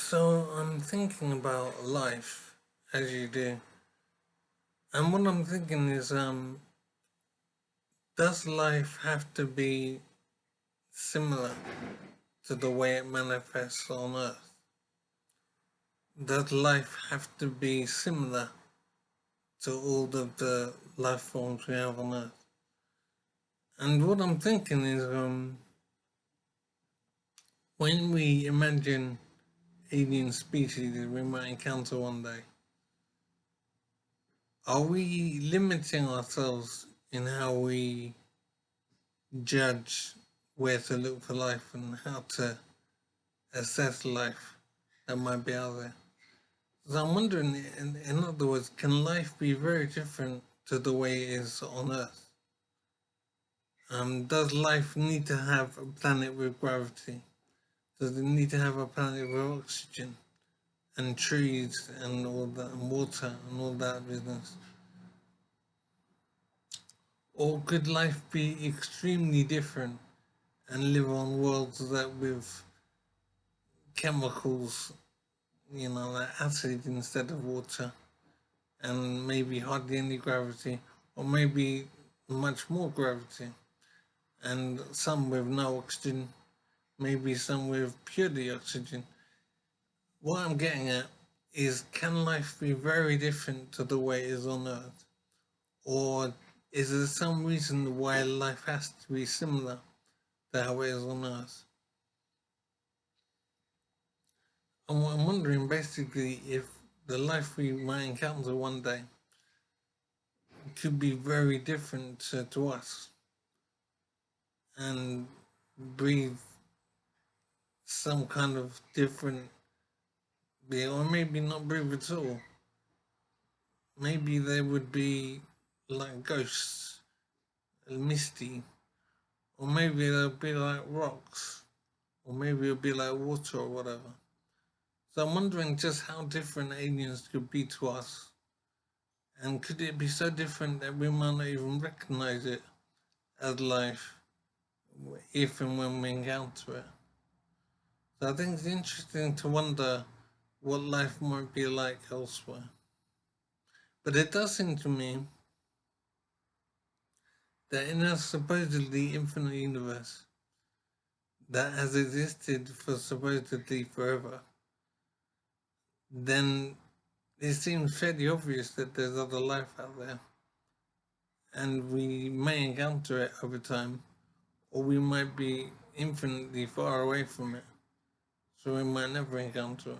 So I'm thinking about life, as you do, and what I'm thinking is, does life have to be similar to the way it manifests on Earth? Does life have to be similar to all of the life forms we have on Earth? And what I'm thinking is, when we imagine alien species that we might encounter one day, are we limiting ourselves in how we judge where to look for life and how to assess life that might be out there? So I'm wondering, in other words, can life be very different to the way it is on Earth? Does life need to have a planet with gravity? Does it need to have a planet with oxygen and trees and all that, and water and all that business? Or could life be extremely different and live on worlds that with chemicals, like acid instead of water, and maybe hardly any gravity, or maybe much more gravity, and some with no oxygen, maybe some with purely oxygen? What I'm getting at is, can life be very different to the way it is on Earth? Or is there some reason why life has to be similar to how it is on Earth? I'm wondering basically if the life we might encounter one day could be very different to us and breathe some kind of different being, or maybe not breathe at all. Maybe they would be like ghosts, misty, or maybe they'll be like rocks, or maybe it'll be like water or whatever. So I'm wondering just how different aliens could be to us, and could it be so different that we might not even recognize it as life if and when we encounter it? So I think it's interesting to wonder what life might be like elsewhere. But it does seem to me that in a supposedly infinite universe that has existed for supposedly forever, then it seems fairly obvious that there's other life out there. And we may encounter it over time, or we might be infinitely far away from it, so we might never encounter it.